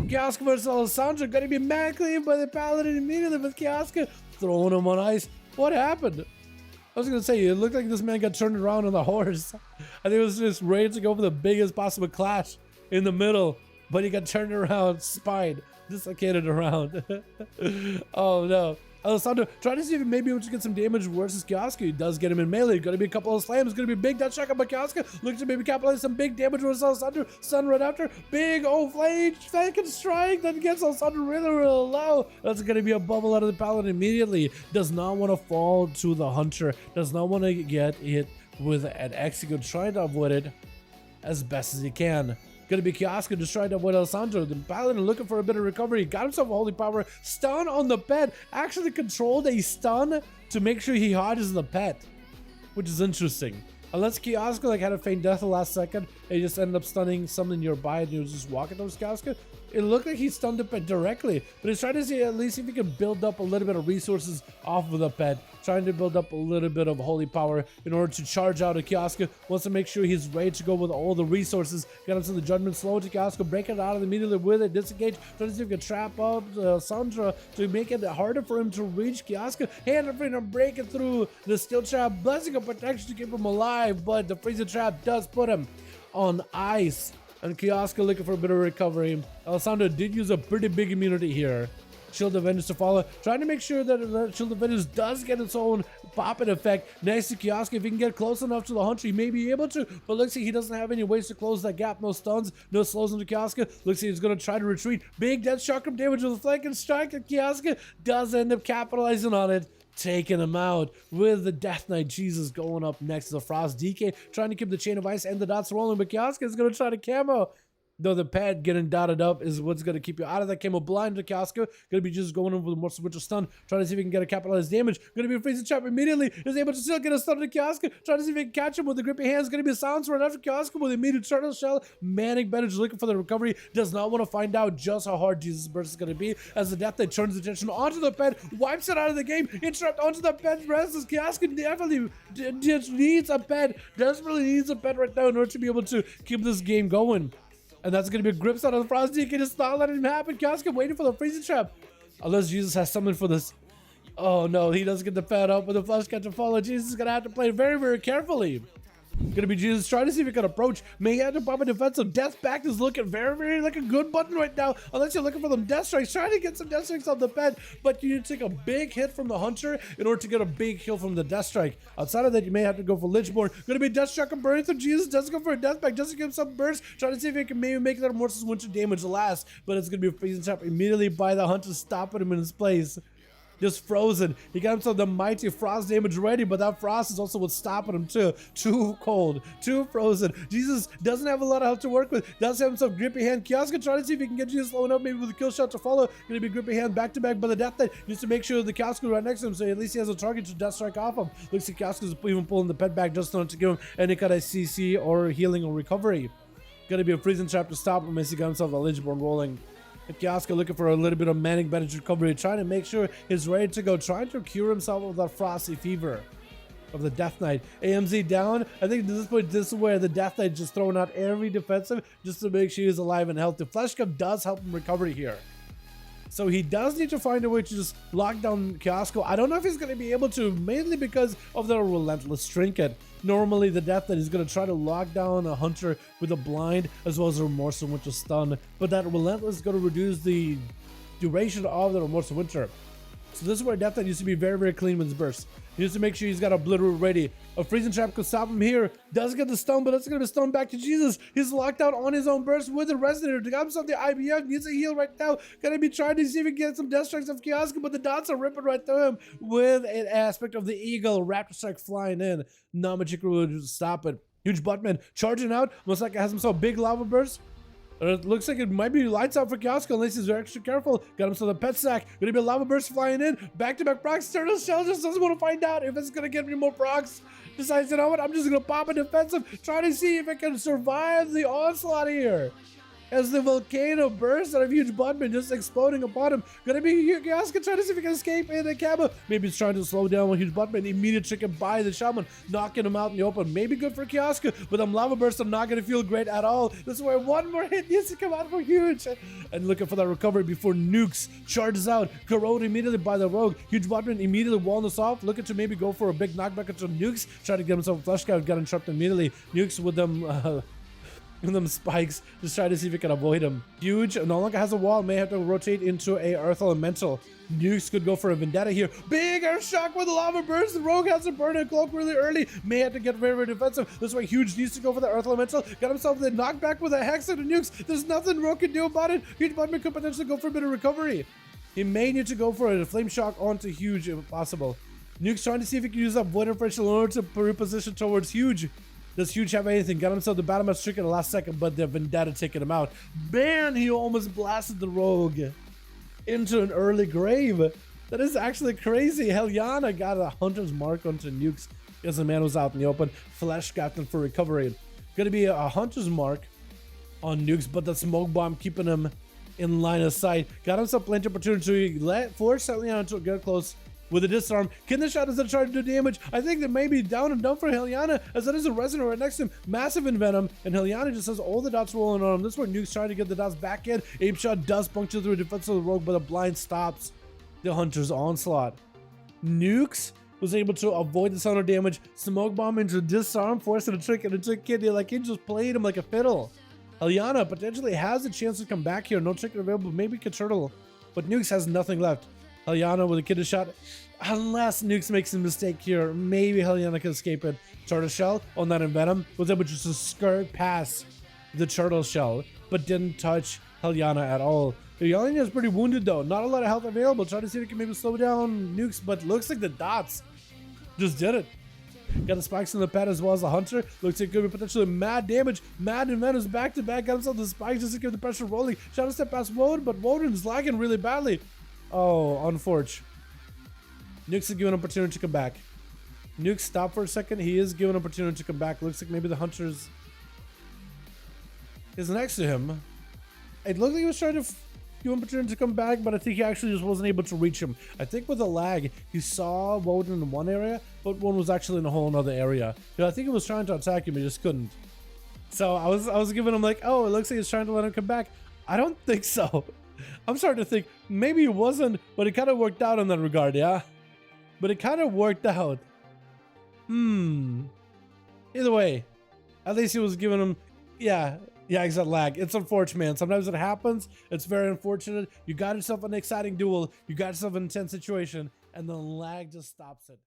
Kiosk versus Alessandro, gonna be mad clean by the Paladin immediately with Kiosk throwing him on ice. What happened? I was gonna say, it looked like this man got turned around on the horse. I think it was just ready to go for the biggest possible clash in the middle, but he got turned around, spine dislocated around. Oh no. Alessandro trying to see if maybe we can get some damage versus Kiosk. He does get him in melee. Gonna be a couple of slams. Gonna be a big death shot by Kiosk. Looks to maybe capitalize some big damage versus Alessandro. Stun right after. Big old flame. Second strike that gets Alessandro really, really low. That's gonna be a bubble out of the Paladin immediately. Does not want to fall to the Hunter. Does not want to get hit with an execute. Trying to avoid it as best as he can. Gonna be Kiosk just trying to avoid Alessandro. The Paladin looking for a bit of recovery. Got himself a holy power. Stun on the pet. Actually controlled a stun to make sure he hodges the pet, which is interesting. Unless Kiosk like had a feign death the last second, and he just ended up stunning something nearby and he was just walking towards Kiosk. It looked like he stunned the pet directly, but he's trying to see at least if he can build up a little bit of resources off of the pet, trying to build up a little bit of holy power in order to charge out a Kiosk. Wants to make sure he's ready to go with all the resources. Get him to the judgment, slow to Kiosk, break it out of immediately with it, disengage, trying to see if he can trap up Sandra to make it harder for him to reach Kiosk. Hand for him to break it through the steel trap, blessing of protection to keep him alive, but the freezer trap does put him on ice. And Kiosk looking for a bit of recovery. Alessandro did use a pretty big immunity here. Shield of Vengeance to follow. Trying to make sure that Shield of Vengeance does get its own popping effect next to Kiosk. If he can get close enough to the Hunter, he may be able to. But looks like he doesn't have any ways to close that gap. No stuns, no slows into Kiosk. Looks like he's going to try to retreat. Big death chakram damage with a flanking strike. And Kiosk does end up capitalizing on it, taking him out with the Death Knight Jesus going up next to the Frost DK, trying to keep the chain of ice and the dots rolling, but Kiosk is going to try to camo. Though the pad getting dotted up is what's going to keep you out of that camo. Blind to Kiosk. Going to be just going in with a more winter stun. Trying to see if he can get a capitalized damage. Going to be a freezing trap immediately. Is able to still get a stun to Kiosk. Trying to see if he can catch him with the grippy hands. Going to be a silence right after Kiosk with immediate turtle shell. Manic Bandage looking for the recovery. Does not want to find out just how hard Jesus' burst is going to be. As the Death Knight turns attention onto the pet. Wipes it out of the game. Interrupt onto the pet's rest. As Kiosk definitely needs a pet. Desperately needs a pet right now in order to be able to keep this game going. And that's going to be a grip shot on the Frost DK. Just not letting him happen. Kiosk waiting for the freezing trap. Unless Jesus has something for this. Oh no, he doesn't get the pad up with the flash catch and follow. Jesus is going to have to play very, very carefully. Gonna be Jesus trying to see if he can approach. May have to pop a defensive. Death Pact is looking very, very like a good button right now. Unless you're looking for them death strikes. Trying to get some death strikes on the pad. But you need to take a big hit from the Hunter in order to get a big heal from the death strike. Outside of that, you may have to go for Lichborn. Gonna be death strike and burning through Jesus. Doesn't go for a death pact. Doesn't give him some burst. Trying to see if he can maybe make that Immortals Winter damage last. But it's gonna be a freezing trap immediately by the Hunter, stopping him in his place. Just frozen. He got himself the mighty frost damage ready, but that frost is also what's stopping him too. Too cold, too frozen. Jesus doesn't have a lot of health to work with. Does have himself grippy hand. Kiosk trying to see if he can get Jesus slowing up, maybe with a kill shot to follow. Gonna be grippy hand back to back by the Death Knight. Needs to make sure the Kiosk right next to him, so at least he has a target to death strike off him. Looks like Kiosk is even pulling the pet back just enough to give him any kind of CC or healing or recovery. Gonna be a freezing trap to stop him as he got himself a Lichborn rolling. Kiosk looking for a little bit of Manic Bandage recovery, trying to make sure he's ready to go, trying to cure himself of that frosty fever of the Death Knight. AMZ down. I think at this point, this is where the Death Knight just throwing out every defensive just to make sure he's alive and healthy. Flesh Cup does help him recover here. So he does need to find a way to just lock down Kiosk. I don't know if he's going to be able to, mainly because of the Relentless Trinket. Normally, the Death Knight is going to try to lock down a Hunter with a blind as well as a Remorseful Winter stun. But that Relentless is going to reduce the duration of the Remorseful Winter. So this is where Death Knight needs to be very, very clean with his burst. He needs to make sure he's got Obliterate ready. A freezing trap could stop him here. Does get the stun, but it's going to be stunned back to Jesus. He's locked out on his own burst with the Resonator. To got himself the IBF, needs a heal right now. Gonna be trying to see if he can get some death strikes of Kiosk, but the dots are ripping right through him with an aspect of the Eagle. Raptor Strike flying in. Not much would stop it. Huge Buttman charging out. Most likely has himself a big lava burst. It looks like it might be lights out for Kiosk unless he's extra careful. Got himself a pet sack. Gonna be a lava burst flying in. Back-to-back procs. Turtle Shell just doesn't want to find out if it's gonna get any more procs. Decides, you know what, I'm just gonna pop a defensive. Try to see if it can survive the onslaught here. as the volcano bursts out of huge botman, just exploding upon him. Gonna be Kioska trying to see if he can escape in the camo. Maybe he's trying to slow down with huge botman. Immediate chicken by the shaman, knocking him out in the open. Maybe good for Kioska, but them lava bursts are not gonna feel great at all. This is where one more hit needs to come out for huge. And looking for that recovery before Nukes charges out. Corrode immediately by the rogue. Huge botman immediately walling us off. Looking to maybe go for a big knockback into Nukes. Trying to get himself a flash guy. Got interrupted immediately. Nukes with them spikes, just try to see if he can avoid him. Huge no longer has a wall, may have to rotate into a earth elemental. Nukes could go for a vendetta here. Big earth shock with lava burst. The rogue has to burn a cloak really early, may have to get very defensive. This way Huge needs to go for the earth elemental. Got himself the knockback with a hex and a Nukes. There's nothing rogue can do about it. Huge botman could potentially go for a bit of recovery. He may need to go for a flame shock onto Huge if possible. Nukes trying to see if he can use that void refresh in order to reposition towards Huge. Does Huge have anything? Got himself the battle match trick in the last second, but the vendetta taking him out. Man, he almost blasted the rogue into an early grave. That is actually crazy. Heliana got a hunter's mark onto Nukes because the man was out in the open. Flash got him for recovery. Gonna be a hunter's mark on Nukes, but the smoke bomb keeping him in line of sight. Got himself plenty of opportunity to force Heliana to get close. With a disarm, can the shot as they try to do damage? I think that may be down and done for Heliana, as that is a resonant right next to him. Massive Envenom, and Heliana just has all the dots rolling on him. This is where Nuke's trying to get the dots back in. Ape shot does puncture through the defense of the rogue, but the blind stops the hunter's onslaught. Nukes was able to avoid the sound of damage. Smoke bomb into disarm, forcing a trick, and it took Kid. Like he just played him like a fiddle. Heliana potentially has a chance to come back here. No trick available, maybe can turtle, but Nukes has nothing left. Heliana with a kidney shot. Unless Nukes makes a mistake here, maybe Heliana can escape it. Turtle shell on that Envenom was able just to skirt past the turtle shell, but didn't touch Heliana at all. Heliana is pretty wounded though. Not a lot of health available. Trying to see if we can maybe slow down Nukes, but looks like the dots just did it. Got the spikes in the pad as well as the hunter. Looks like it could be potentially mad damage. Mad and Venom's back to back. Got himself the spikes just to keep the pressure rolling. Trying to step past Woden, but Woden is lagging really badly. Oh, unfortunate. Nukes is given an opportunity to come back. Nuke stopped for a second. He is given an opportunity to come back. Looks like maybe the hunter's is next to him. It looked like he was trying to give him an opportunity to come back, but I think he actually just wasn't able to reach him. I think with the lag, he saw Woden in one area, but one was actually in a whole other area. I think he was trying to attack him, he just couldn't. So I was giving him like, oh, it looks like he's trying to let him come back. I don't think so. I'm starting to think maybe it wasn't, but it kind of worked out in that regard, yeah? But it kind of worked out. Either way, at least he was giving him, yeah, exact lag. It's unfortunate, man. Sometimes it happens. It's very unfortunate. You got yourself an exciting duel. You got yourself an intense situation, and the lag just stops it.